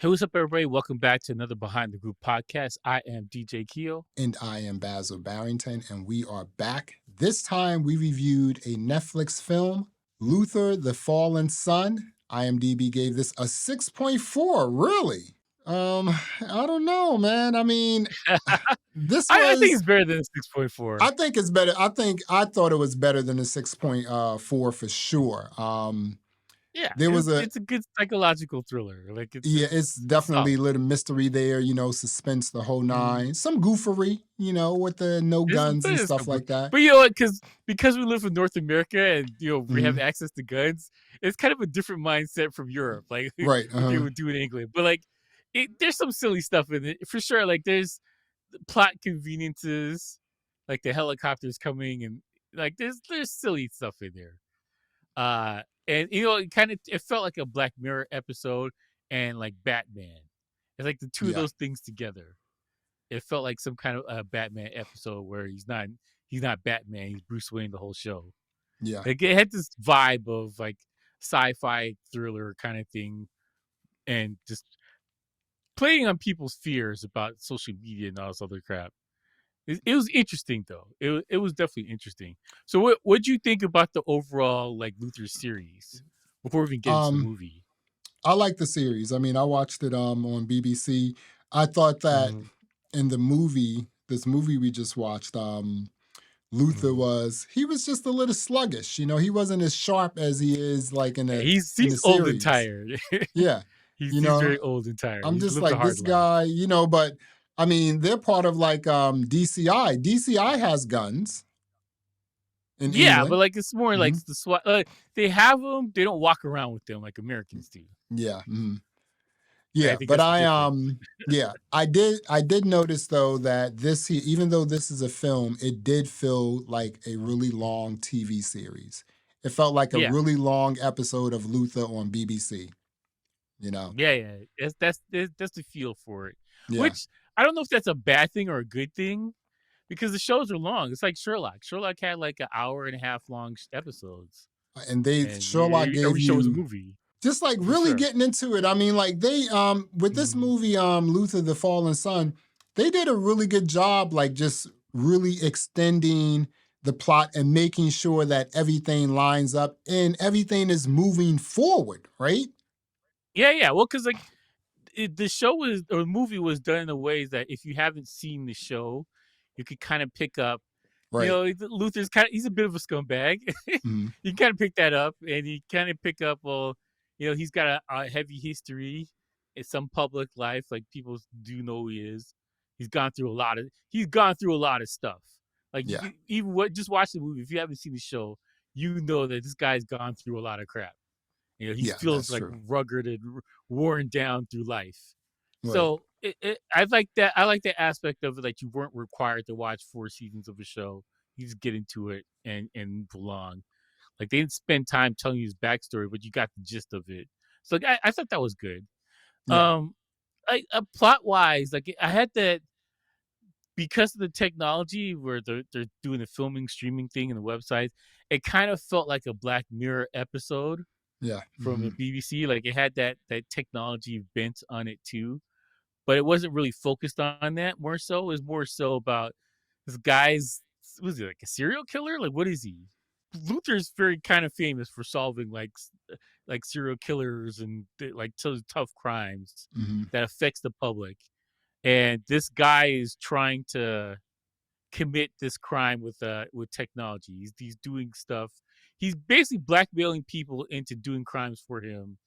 Hey, what's up, everybody? Welcome back to another Behind the Group podcast. I am DJ Keo. And I am Basil Barrington, and we are back. This time we reviewed a Netflix film, Luther, the Fallen Son. IMDb gave this a 6.4. Really? I don't know, man. I mean, this I think was it's better than 6.4. I think it's better. I thought it was better than a 6.4 for sure. Yeah, There was a it's a good psychological thriller. Like Yeah, it's it's definitely a solid. little mystery there, suspense, the whole Mhm. nine. Some goofery, with the no guns But and it's stuff good. like that. But you know what? Because we live in North America and we have Mhm. access to guns, it's kind of a different mindset from Europe, like Right. what they Uh-huh. would do in England. But like, there's some silly stuff in it for sure. Like there's plot conveniences, like the helicopters coming, and like there's silly stuff in there. And it felt like a Black Mirror episode and like Batman. It's like the two of Yeah. those things together. It felt like some kind of a Batman episode where he's not Batman, he's Bruce Wayne the whole show. Yeah. Like it had this vibe of like sci-fi thriller kind of thing, and just playing on people's fears about social media and all this other crap. It was interesting though. It was definitely interesting. So what'd you think about the overall like Luther series before we even get into the Um, movie? I like the series. I mean, I watched it on BBC. I thought that Mhm, in this movie we just watched, Luther mhm. he was just a little sluggish. He wasn't as sharp as he is like in Yeah, the he's in the old and series. tired. Yeah. he's You he's know, very old and tired. I'm He's just lived a like hard this life. guy, but I mean, they're part of like DCI. DCI has guns in Yeah, but England. like it's more like Mhm. the SWAT. They have them. They don't walk around with them like Americans do. Yeah. Mhm. I Yeah, think but that's the difference. I did notice though that even though this is a film, it did feel like a really long TV series. It felt like a Yeah, really long episode of Luther on BBC, you know. yeah. That's the feel for it. Yeah. Which I don't know if that's a bad thing or a good thing because the shows are long. It's like Sherlock. Sherlock had like an hour and a half long episodes, And and Sherlock gave every show was a you movie just like for really sure. getting into it. I mean, like they with this Mhm. movie Luther the Fallen Son, they did a really good job like just really extending the plot and making sure that everything lines up and everything is moving forward, right? Yeah. Well, because like the show was or the movie was done in a way that if you haven't seen the show, you could kind of pick up. Right. Luther's he's a bit of a scumbag. Mhm. You can kind of pick that up, and you kind of pick up. Well, he's got a heavy history in some public life. Like people do know who he is. He's gone through a lot of stuff. Like you Yeah. can even what just watch the movie. If you haven't seen the show, you know that this guy's gone through a lot of crap. He Yeah, feels that's like true. rugged and worn down through life. Right. So I like that. I like that aspect of it. Like you weren't required to watch 4 seasons of a show. You just get into it and belong. Like they didn't spend time telling you his backstory, but you got the gist of it. So like, I thought that was good. Yeah. Um, plot wise, like I had that because of the technology where they're doing the filming streaming thing and the websites. It kind of felt like a Black Mirror episode Yeah. from the Mhm. BBC. Like it had that technology bent on it too, but it wasn't really focused on that. More so, it was more so about this guy's was he like a serial killer? Like what is he? Luther's very kind of famous for solving like serial killers and like tough crimes Mhm. that affects the public. And this guy is trying to commit this crime with technology. He's doing stuff. He's basically blackmailing people into doing crimes for him,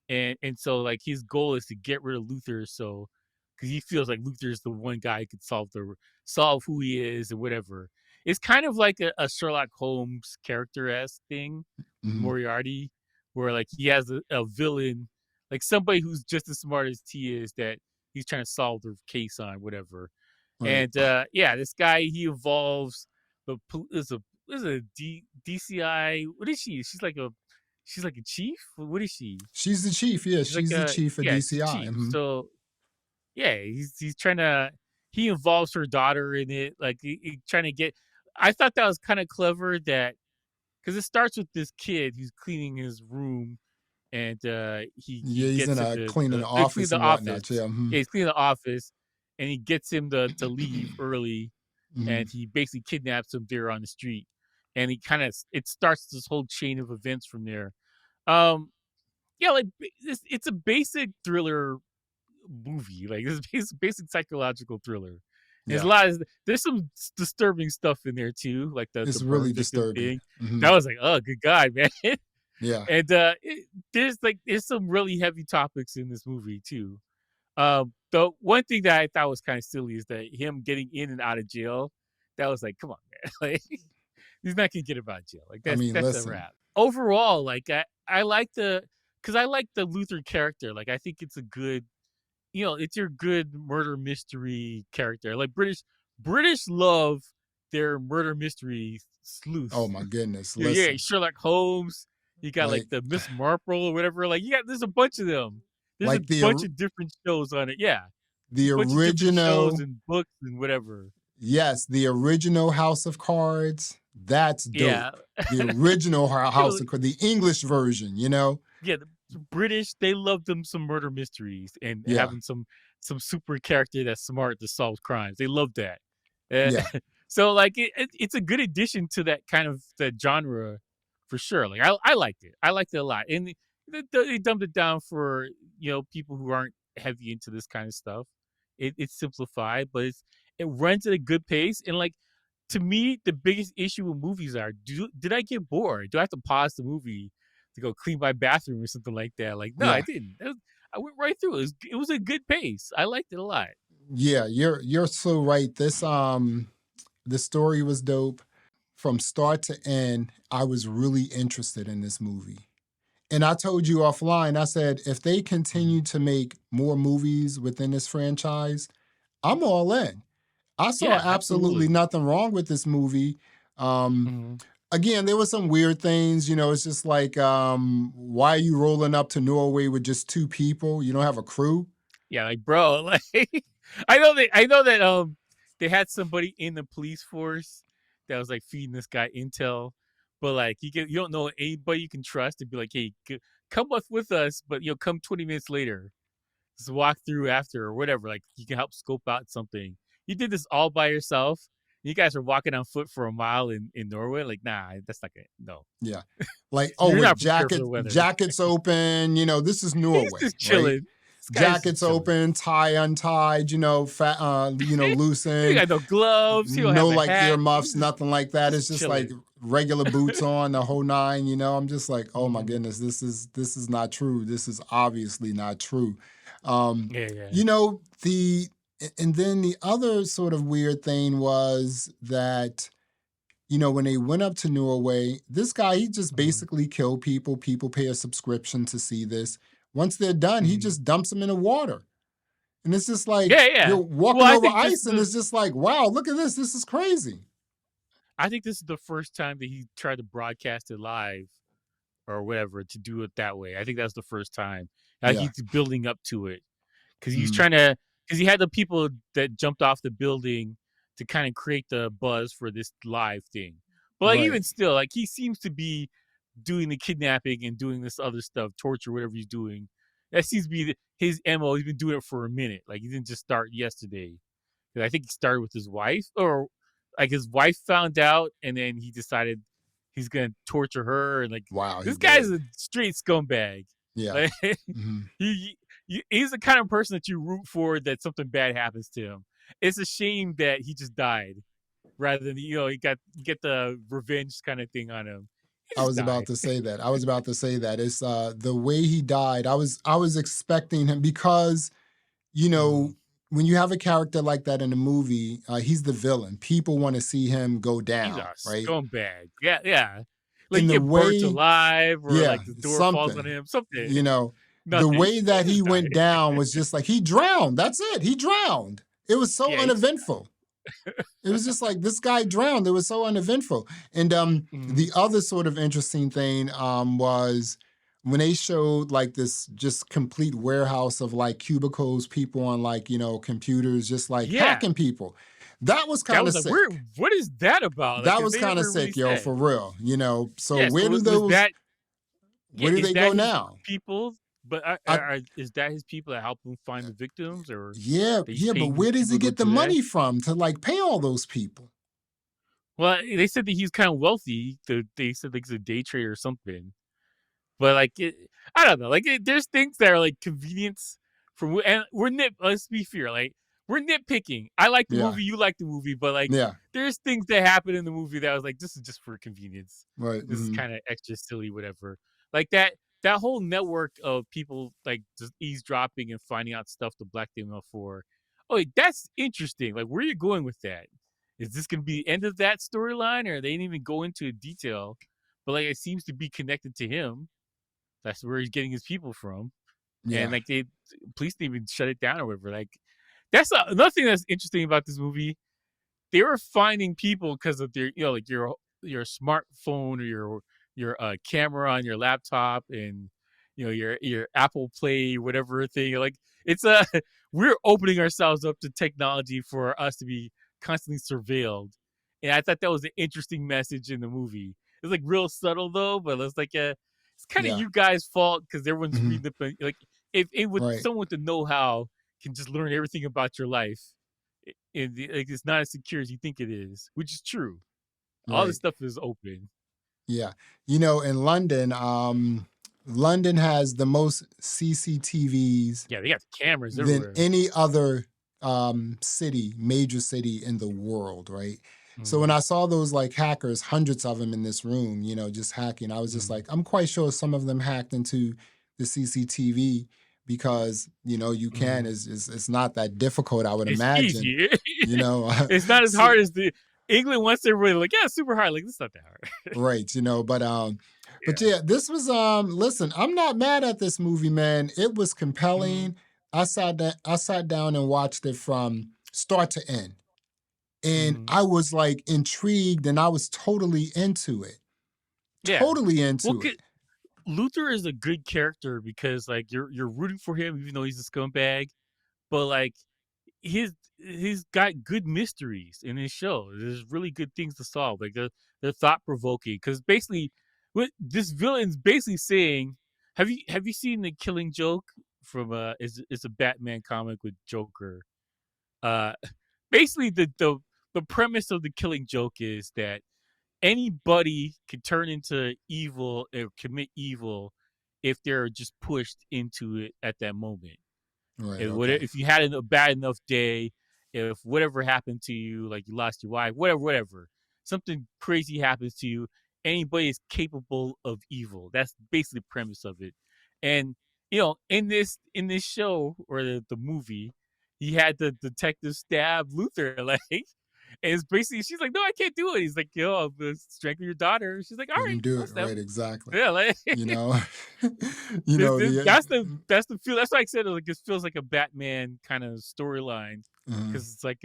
and so like his goal is to get rid of Luther, so because he feels like Luther's the one guy who could solve who he is and whatever. It's kind of like a Sherlock Holmes character esque thing, Mhm. Moriarty, where like he has a villain, like somebody who's just as smart as he is that he's trying to solve the case on whatever. Right. And yeah, this guy he evolves, but is a DCI. What is she? She's like a chief. What is she? She's the chief. Yeah, She's like she's the a chief of yeah, she's DCI. chief. Mhm. So yeah, he's trying to he involves her daughter in it. Like he trying to get. I thought that was kind of clever that because it starts with this kid who's cleaning his room and he Yeah, he's in gets him a to cleaning the clean office the and whatnot. office. Yeah. Yeah, he's cleaning the office, and he gets him to leave early, Mhm. and he basically kidnaps him there on the street, and he kind of it starts this whole chain of events from there. Um, yeah, like it's a basic thriller movie. Like this basic psychological thriller. There's a Yeah, lot of there's some disturbing stuff in there too, like the it's burn really victim disturbing. thing. Hmm. That was like, oh, good God, man. Yeah, And there's some really heavy topics in this movie too. The one thing that I thought was kind of silly is that him getting in and out of jail. That was like, come on, man. Like he's not gonna get him out of jail. Like I mean, that's a listen. wrap. Overall, like I like the because I like the Luther character. Like I think it's a good, it's your good murder mystery character. Like British love their murder mystery Oh sleuths. my goodness, Yeah, listen. Sherlock Holmes. You got like Like, the Miss Marple or whatever. Like there's a bunch of them. There's a like the bunch of different shows on it. Yeah, the a bunch of different shows original. and books and whatever. Yes, the original House of Cards. That's Yeah, dope. The original House of Cards, the English version. yeah, the British, they love them some murder mysteries and Yeah, having some super character that's smart to solve crimes. They love that. Uh, yeah, so like it's a good addition to that kind of that genre for sure. Like I liked it. I liked it a lot. And they dumbed it down for people who aren't heavy into this kind of stuff. It's simplified, but it runs at a good pace. And like to me, the biggest issue with movies are did I get bored? Do I have to pause the movie to go clean my bathroom or something like that? Like, no, I yeah, didn't. I went right through. It was a good pace. I liked it a lot. yeah. You're so right. The story was dope from start to end. I was really interested in this movie. And I told you offline, I said, if they Mhm. continue to make more movies within this franchise, I'm all in. I saw Yeah, absolutely absolutely. nothing wrong with this movie. Um, Mhm. Again, there were some weird things. It's just like, why are you rolling up to Norway with just two people? You don't have a crew? Yeah, like bro, like I know that they had somebody in the police force that was like feeding this guy intel, but like you don't know anybody you can trust to be like, hey, come with us, but come 20 minutes later, just walk through after or whatever. Like you can help scope out something. You did this all by yourself. You guys are walking on foot for a mile in Norway. Like, nah, that's not good. No, Yeah. Like, oh, you're with not prepared for the weather. jackets open, this is He's Norway, just right? chilling. This guy's just Jackets chilling. open, tie untied, fat, He loosened, got no gloves. He don't no have a like hat. He's earmuffs, nothing like that. just It's just like chilling. regular boots on, the whole nine. I'm just like, oh my Mhm. goodness, this is not true. This is obviously not true. Um, Yeah, yeah. you know, the and then the other sort of weird thing was that, when they went up to Norway, this guy, he just Mhm. basically killed people. People pay a subscription to see this. Once they're done, he Mhm. just dumps them in the water. And it's just like Yeah, yeah. you're Well, walking over ice, and it's just like, wow, look at this. This is crazy. I think this is the first time that he tried to broadcast it live or whatever to do it that way. I think that's the first time. Yeah. He's building up to it because he's Mhm. trying to because he had the people that jumped off the building to kind of create the buzz for this live thing. But like Right. even still, like he seems to be doing the kidnapping and doing this other stuff, torture, whatever he's doing. That seems to be his mo. He's been doing it for a minute. Like he didn't just start yesterday. I think he started with his wife, or like his wife found out, and then he decided he's gonna torture her. And like Wow, he this guy's did. a straight scumbag. Yeah. Like Mhm. he's the kind of person that you root for that something bad happens to him. It's a shame that he just died rather than he get the revenge kind of thing on him. He I just was about died. to say that. I was about to say that. It's the way he died. I was expecting him because, you know, Mhm. when you have a character like that in a movie, he's the villain. People want to see him go He's down, a right? scumbag. Yeah, yeah. Like In you the get burnt way, alive, or yeah, like the door falls on something, him. Something. you know, the Nothing. way He that he just went died. down was just like he drowned. That's it. He drowned. It was so Yeah, he just uneventful. It was just like this guy drowned. It was so uneventful. And Mhm. the other sort of interesting thing was when they showed like this just complete warehouse of like cubicles, people on like, computers, just like Yeah. hacking people. That was That kind was of like, where sick. what is that about? Like, That 'cause was they kind of never really sick, yo, for said. real. So Yeah, where so do was those that Yeah, Where do is they that go his now? people? But I is that his people that help him find the victims, or Yeah, that he's yeah, but paying these where does people he to go get the do that? money from to like pay all those people? Well, they said that he's kind of wealthy. They said like he's a day trader or something. But like, I don't know. Like, there's things that are like convenience for, and we're nit. Let's be fair. Like, we're nitpicking. I like the Yeah, movie. You like the movie, but like, yeah, there's things that happen in the movie that I was like, this is just for convenience. right. This is kind of extra silly, whatever. Like that whole network of people like just eavesdropping and finding out stuff to black them up for. Oh, that's interesting. Like, where are you going with that? Is this going to be the end of that storyline, or they didn't even go into detail? But like, it seems to be connected to him. That's where he's getting his people from. And Yeah, like, they police didn't even shut it down or whatever. Like, that's another thing that's interesting about this movie. They were finding people because of their, like your smartphone or your camera on your laptop, and your Apple Play whatever thing. Like, it's a we're opening ourselves up to technology for us to be constantly surveilled. And I thought that was an interesting message in the movie. It's like real subtle though, but it's like it's kind of yeah, you guys' fault because everyone's hmm, reading the like, if it would right, someone with the know-how can just learn everything about your life, like, it's not as secure as you think it is, which is true. All this right. stuff is open. Yeah. In London, London has the most CCTVs Yeah, they got cameras than everywhere. any other city, major city in the world, right? So when Hmm. I saw those like hackers, hundreds of them in this room, just hacking, I was just Hmm. like, I'm quite sure some of them hacked into the CCTV because you can. Hmm. It's not that difficult, I would It's imagine. easy. You know, It's not as so, hard as the England wants everybody like, yeah, it's super hard. Like, it's not that hard. right, but Yeah. yeah, this was listen, I'm not mad at this movie, man. It was Hmm. compelling. I sat down and watched it from start to end. And Hmm. I was like intrigued and I was totally into it. Yeah. Totally Well, into it. Luther is a good character because like you're rooting for him even though he's a scumbag, but like he's got good mysteries in his show. There's really good things to solve. Like, they're thought provoking because basically, what this villain's basically saying. Have you seen the Killing Joke from it's a Batman comic with Joker. Uh, Basically the premise of the Killing Joke is that anybody can turn into evil or commit evil if they're just pushed into it at that moment. Right, If okay. if you had a bad enough day, if whatever happened to you, like you lost your wife, whatever, something crazy happens to you, anybody is capable of evil. That's basically the premise of it. And in this show or the movie, he had the detective stab Luther, like, and it's basically she's like, no, I can't do it. He's like, I'm gonna strangle your daughter. She's like, all You right, can do I'll it, stab right, him. exactly. Yeah, like, You know. The that's the feel. That's why I said it, like, this feels like a Batman kind of storyline mhm, because it's like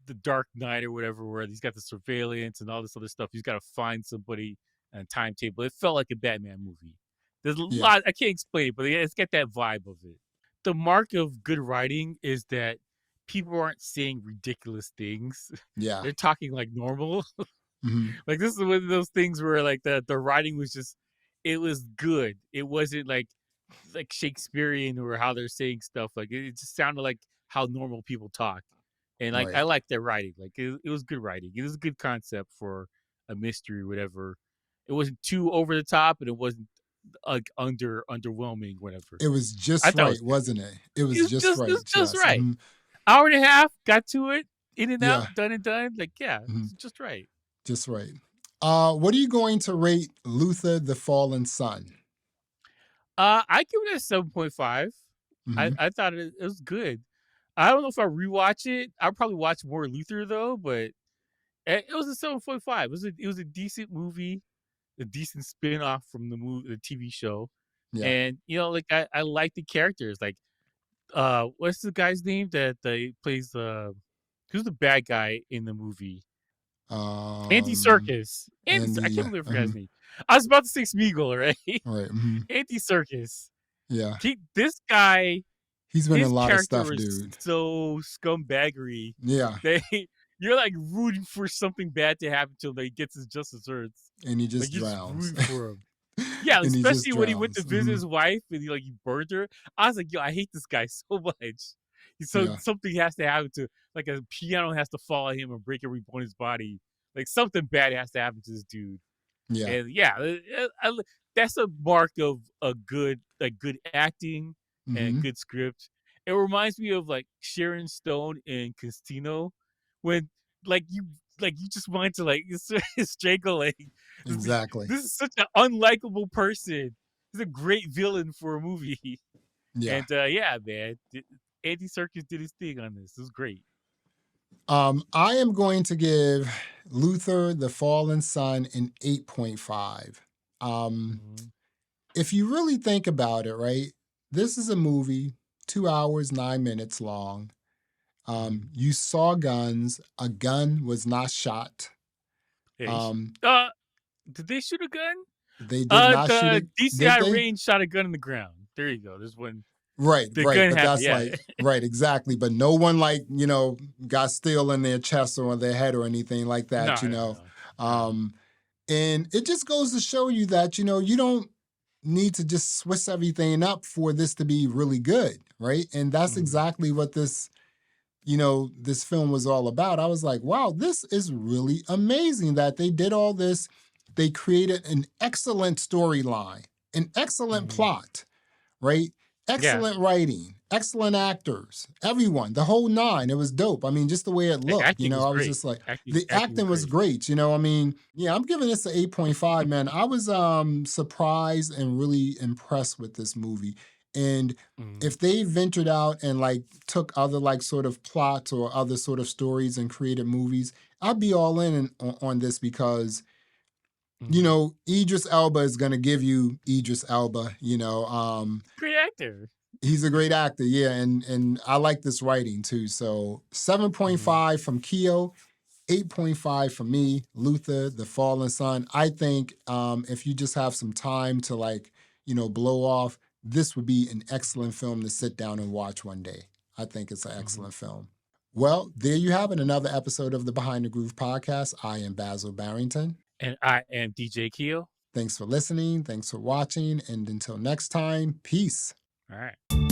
the Dark Knight or whatever, where he's got the surveillance and all this other stuff. He's got to find somebody and a timetable. It felt like a Batman movie. There's a yeah, lot I can't explain it, but it's got that vibe of it. The mark of good writing is that people aren't saying ridiculous things. yeah. They're talking like normal. Mhm, Like, this is one of those things where like the writing was just, it was good. It wasn't like Shakespearean or how they're saying stuff. Like, it just sounded like how normal people talk. And like, I right. like their writing. Like, it was good writing. It was a good concept for a mystery, whatever. It wasn't too over the top, and it wasn't like underwhelming, whatever. It was I just thought it was right, good. wasn't it? It was just It right, was just just. right. Hour and a half, got to it, in and out, Yeah, done and done. Like, yeah, mhm, it's just right. just right. What are you going to rate Luther the Fallen Son? I give it a 7.5. I Mhm, I thought it was good. I don't know if I rewatch it. I'll probably watch more Luther though, but it was a 7.5. It was a decent movie, a decent spin-off from the TV show. yeah. And like, I like the characters. Like, what's the guy's name that plays who's the bad guy in the movie? Andy Um, Serkis. and I the can't believe I forgot his name. I was about to say Smeagol, right? right, mhm, Andy Serkis. yeah. This guy, He's been in a his lot of stuff, character is dude. so scumbaggery Yeah, that you're like rooting for something bad to happen till he gets his just desserts. and he Like, just you're just drowns. rooting for him. Yeah, and he just especially when he went to drowns. visit his wife and he burned her. I was like, yo, I hate this guy so much. So Yeah, something has to happen to like a piano has to fall on him and break every bone in his body. Like something bad has to happen to this dude. yeah. And yeah, that's a mark of a good acting and Hmm. good script. It reminds me of like Sharon Stone in Casino when like you you just want to strangle Exactly. this is such an unlikable person. He's a great villain for a movie. Yeah. And yeah, man, Andy Serkis did his thing on this. It was great. I am going to give Luther the Fallen Son an 8.5. Um, Mhm, if you really think about it, right, this is a movie, 2 hours, 9 minutes long. mhm. You saw guns, a gun was not shot. Yeah, Um, did they shoot a gun? they did not shoot The it, did DCI they? range shot a gun in the ground. There you go. There's when Right, the right. gun But happened. that's Yeah. like, right, exactly. But no one got steel in their chest or on their head or anything like that, No, no, no. Um, and it just goes to show you that, you don't need to just Swiss everything up for this to be really good, right? And that's Mhm, exactly what this film was all about. I was like, wow, this is really amazing that they did all this. They created an excellent storyline, an excellent mhm. plot, right? Yeah, Excellent writing, excellent actors, everyone, the whole nine. It was dope. I mean, just the way it the looked, acting was I was great. just like, Acting the acting was acting was great. great. I mean, yeah, I'm giving this an 8.5, man. I was surprised and really impressed with this movie. And Mhm, if they ventured out and like took other like sort of plots or other sort of stories and created movies, I'd be all in on this because mhm. Idris Elba is going to give you Idris Elba. Great actor. He's a great actor, yeah, and I like this writing too. So Mhm, 7.5 from Keo, 8.5 from me, Luther, The Fallen Son. I think if you just have some time to blow off, this would be an excellent film to sit down and watch one day. I think it's an mhm. excellent film. Well, there you have it, another episode of the Behind the Groove podcast. I am Basil Barrington. And I am DJ Keo. Thanks for listening. Thanks for watching. And until next time, peace. All right.